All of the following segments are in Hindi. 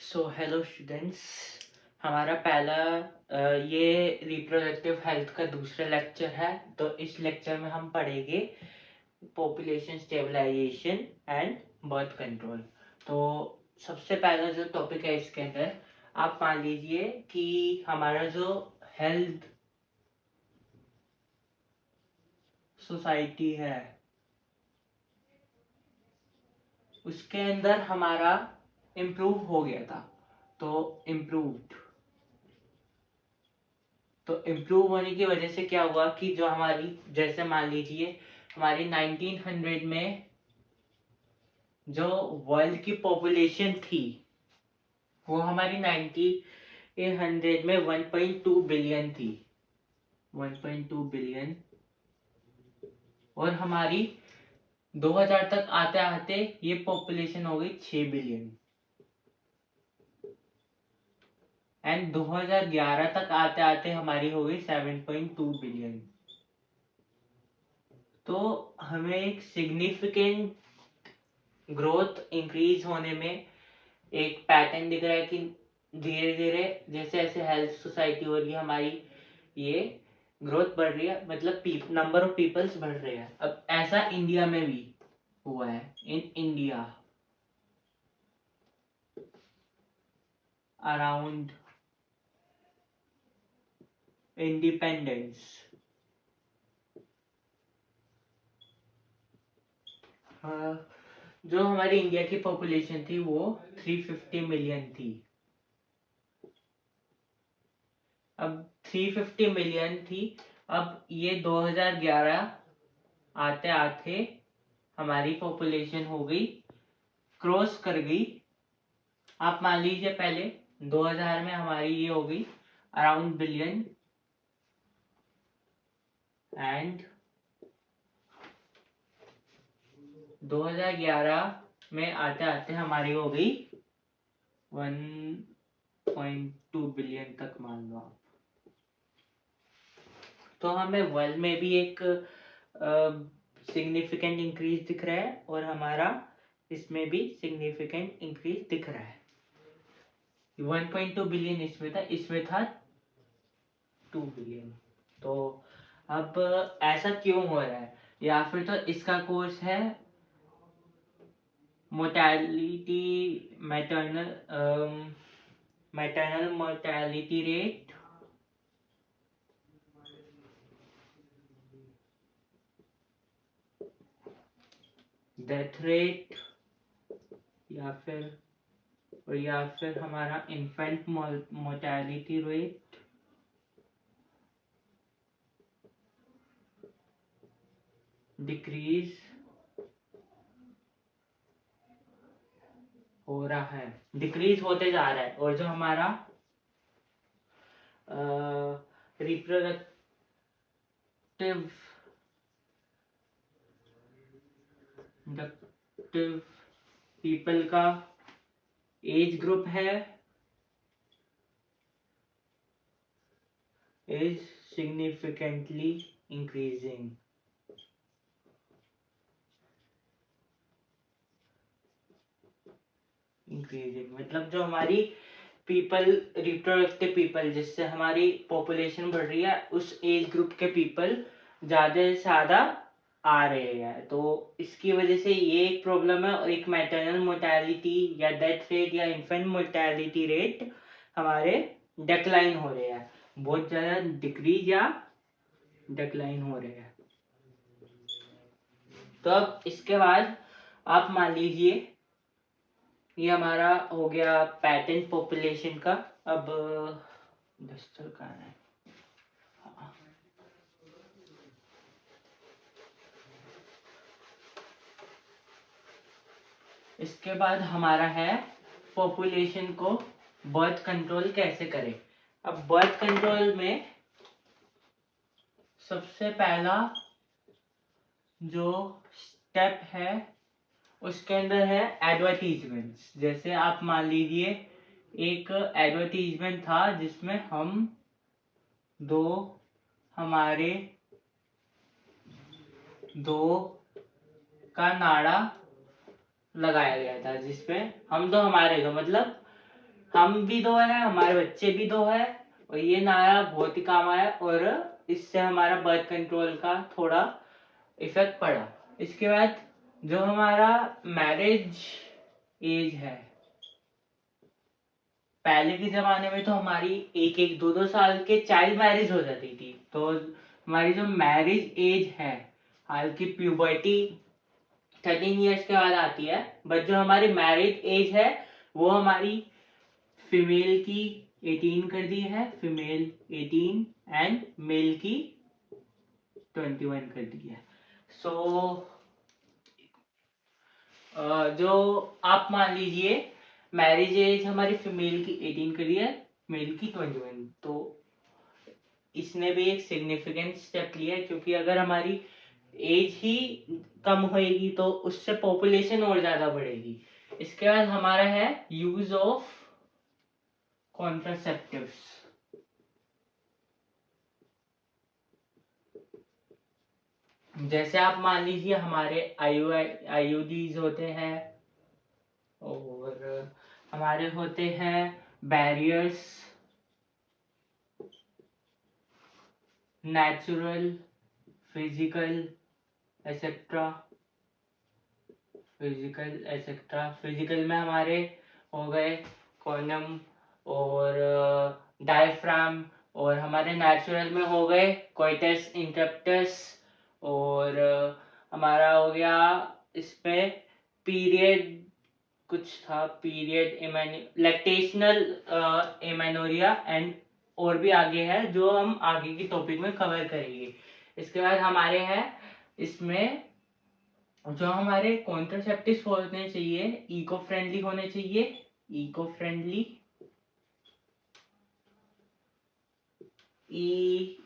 Hello students. हमारा पहला ये रिप्रोडक्टिव हेल्थ का दूसरा लेक्चर है। तो इस लेक्चर में हम पढ़ेंगे population stabilization and birth control. तो सबसे पहला जो टॉपिक है इसके अंदर, आप मान लीजिए कि हमारा जो हेल्थ सोसाइटी है उसके अंदर हमारा इम्प्रूव हो गया था। तो इम्प्रूव होने की वजह से क्या हुआ कि जो हमारी, जैसे मान लीजिए हमारी 1900 में जो वर्ल्ड की पॉपुलेशन थी वो हमारी 1900 में 1.2 बिलियन थी। 1.2 बिलियन। और हमारी 2000 तक आते आते ये पॉपुलेशन हो गई 6 बिलियन। एंड 2011 तक आते आते हमारी हो गई 7.2 बिलियन। तो हमें एक सिग्निफिकेंट ग्रोथ इंक्रीज होने में एक पैटर्न दिख रहा है कि धीरे धीरे जैसे जैसे हेल्थ सोसाइटी हो रही है हमारी, ये ग्रोथ बढ़ रही है, मतलब नंबर ऑफ पीपल्स बढ़ रहे हैं। अब ऐसा इंडिया में भी हुआ है। इन इंडिया अराउंड इंडिपेंडेंस जो हमारी इंडिया की पॉपुलेशन थी वो 350 मिलियन थी। अब 350 मिलियन थी। अब ये 2011 आते आते हमारी पॉपुलेशन हो गई, क्रॉस कर गई। आप मान लीजिए पहले 2000 में हमारी ये हो गई अराउंड बिलियन, एंड 2011 में आते आते हमारी हो गई 1.2 बिलियन तक, मान लो आप। तो हमें वर्ल्ड में भी एक सिग्निफिकेंट इंक्रीज दिख रहा है और हमारा इसमें भी सिग्निफिकेंट इंक्रीज दिख रहा है। 1.2 बिलियन इसमें था 2 बिलियन। तो अब ऐसा क्यों हो रहा है, या फिर तो इसका कोर्स है mortality, maternal mortality rate, death rate, या फिर हमारा इन्फेंट मोर्टैलिटी रेट, डिक्रीज हो रहा है, डिक्रीज होते जा रहा है। और जो हमारा रिप्रोडक्टिव पीपल का एज ग्रुप है इज सिग्निफिकेंटली इंक्रीजिंग। मतलब जो हमारी रिप्रोडक्टिव पीपल, जिससे हमारी पॉपुलेशन बढ़ रही है, उस एज ग्रुप के पीपल ज्यादा से ज्यादा आ रहे हैं। तो इसकी वजह से ये एक प्रॉब्लम है। और एक मैटरनल मोर्टैलिटी या डेथ रेट या इन्फेंट मोर्टैलिटी रेट हमारे डिक्लाइन हो रहे हैं, बहुत ज्यादा डिक्रीज या डिक्लाइन हो रहे हैं। तो अब इसके बाद आप मान लीजिए ये हमारा हो गया पैटर्न पॉपुलेशन का। अब डस्टर कहाँ है? इसके बाद हमारा है पॉपुलेशन को बर्थ कंट्रोल कैसे करें। अब बर्थ कंट्रोल में सबसे पहला जो स्टेप है उसके अंदर है एडवर्टीजमेंट्स। जैसे आप मान लीजिए एक एडवर्टीजमेंट था जिसमें हमारे दो का नाड़ा लगाया गया था, जिसमें हम दो हमारे दो, मतलब हम भी 2 है, हमारे बच्चे भी 2 है, और ये नारा बहुत ही काम आया और इससे हमारा बर्थ कंट्रोल का थोड़ा इफेक्ट पड़ा। इसके बाद जो हमारा मैरिज एज है, पहले के जमाने में तो हमारी 1-1, 2-2 साल के चाइल्ड मैरिज हो जाती थी। तो हमारी जो मैरिज एज है, हाल की प्यूबर्टी 13 ईयर्स के बाद आती है, बट जो हमारी मैरिज एज है वो हमारी फीमेल की 18 कर दी है, फीमेल 18 एंड मेल की 21 कर दी है। सो जो आप मान लीजिए मैरिज एज हमारी फीमेल की 18 कर दी है, मेल की 21, तो इसने भी एक सिग्निफिकेंट स्टेप लिया है, क्योंकि अगर हमारी एज ही कम होएगी तो उससे पॉपुलेशन और ज्यादा बढ़ेगी। इसके बाद हमारा है यूज ऑफ कॉन्ट्रासेप्टिव्स। जैसे आप मान लीजिए हमारे आईयूडीज होते हैं और हमारे होते हैं barriers, natural, physical etcetera, physical में हमारे हो गए कॉन्डम और डायफ्राम, और हमारे नेचुरल में हो गए कोइटस इंटरप्टस, और हमारा हो गया इसमें पीरियड, कुछ था पीरियड लैक्टेशनल एमेनोरिया, एंड और भी आगे है जो हम आगे की टॉपिक में कवर करेंगे। इसके बाद हमारे हैं इसमें जो हमारे कॉन्ट्रासेप्टिव्स होने चाहिए इको फ्रेंडली होने चाहिए, इको फ्रेंडली,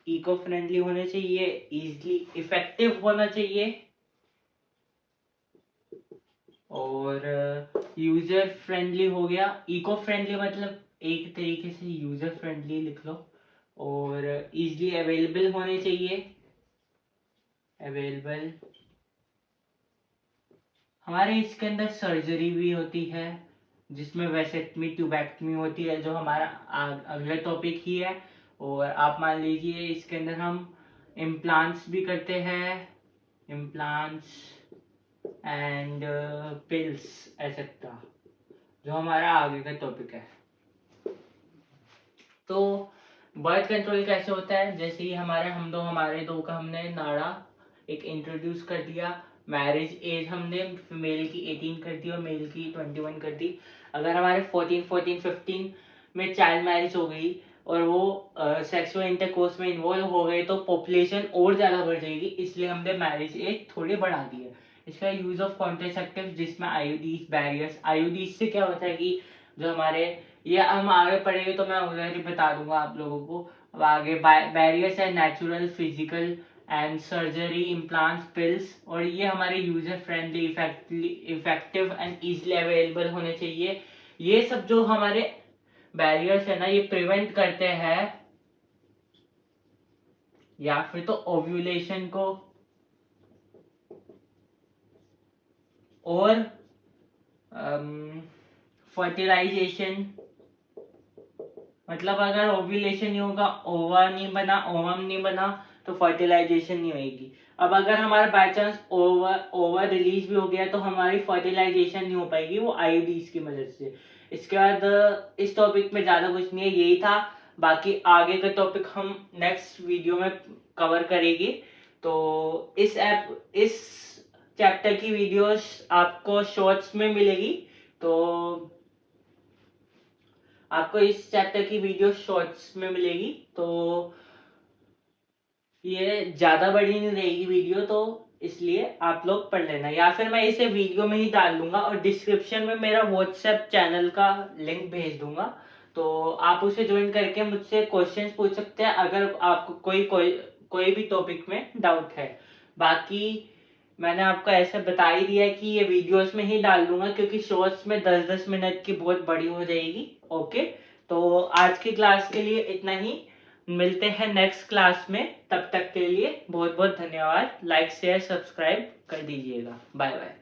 इको फ्रेंडली होने चाहिए, इजीली इफेक्टिव होना चाहिए, और यूजर फ्रेंडली हो गया। इको फ्रेंडली मतलब एक तरीके से यूजर फ्रेंडली लिख लो, और इजीली अवेलेबल होने चाहिए, अवेलेबल। हमारे इसके अंदर सर्जरी भी होती है जिसमें वैसेक्टमी, ट्यूबेक्टमी होती है, जो हमारा अगला टॉपिक ही है। और आप मान लीजिए इसके अंदर हम इम्प्लांट्स भी करते हैं, इम्प्लांट्स एंड पिल्स एसेट्रा, जो हमारा आगे का टॉपिक है। तो बर्थ कंट्रोल कैसे होता है, जैसे ही हमारे दो का हमने नाड़ा एक इंट्रोड्यूस कर दिया, मैरिज एज हमने फीमेल की 18 कर दी और मेल की 21 कर दी। अगर हमारे 14-15 में चाइल्ड मैरिज हो गई और वो सेक्सुअल इंटरकोर्स में इन्वॉल्व हो गए तो पॉपुलेशन और ज्यादा बढ़ जाएगी, इसलिए हमने मैरिज एज थोड़ी बढ़ा दी है। इसका यूज ऑफ कॉन्ट्रासेप्टिव जिसमें आईयूडीज, बैरियर्स, आईयूडीज से क्या होता है कि जो हमारे, ये हम आगे पढ़ेंगे तो मैं उधर ही बता दूंगा आप लोगों को। अब आगे बैरियर्स है natural, physical and surgery, implants, pills, और ये हमारे user friendly, effective and easily available होने चाहिए। ये सब जो हमारे बैरियर्स है ना, ये प्रिवेंट करते हैं या फिर तो ओव्यूलेशन को और फर्टिलाइजेशन, मतलब अगर ओव्यूलेशन नहीं होगा, ओवा नहीं बना, ओवम नहीं बना, तो फर्टिलाइजेशन नहीं होगी। अब अगर हमारा बाय चांस ओवर रिलीज भी हो गया तो हमारी फर्टिलाइजेशन नहीं हो पाएगी, वो आईयूडीज की मदद से। इसके बाद इस टॉपिक में ज्यादा कुछ नहीं है, यही था। बाकी आगे का टॉपिक हम नेक्स्ट वीडियो में कवर करेंगे। तो इस चैप्टर की वीडियोस आपको शॉर्ट्स में मिलेगी, तो आपको इस चैप्टर की वीडियो शॉर्ट्स में मिलेगी, तो ये ज्यादा बड़ी नहीं रहेगी वीडियो, तो इसलिए आप लोग पढ़ लेना, या फिर मैं इसे वीडियो में ही डाल दूंगा और डिस्क्रिप्शन में मेरा व्हाट्सएप चैनल का लिंक भेज दूंगा, तो आप उसे ज्वाइन करके मुझसे क्वेश्चंस पूछ सकते हैं अगर आपको कोई भी टॉपिक में डाउट है। बाकी मैंने आपको ऐसे बता ही दिया है कि ये वीडियोस में ही डाल दूंगा, क्योंकि शॉर्ट्स में 10-10 मिनट की बहुत बड़ी हो जाएगी। ओके, तो आज की क्लास के लिए इतना ही, मिलते हैं नेक्स्ट क्लास में, तब तक के लिए बहुत बहुत धन्यवाद। लाइक शेयर सब्सक्राइब कर दीजिएगा। Bye bye.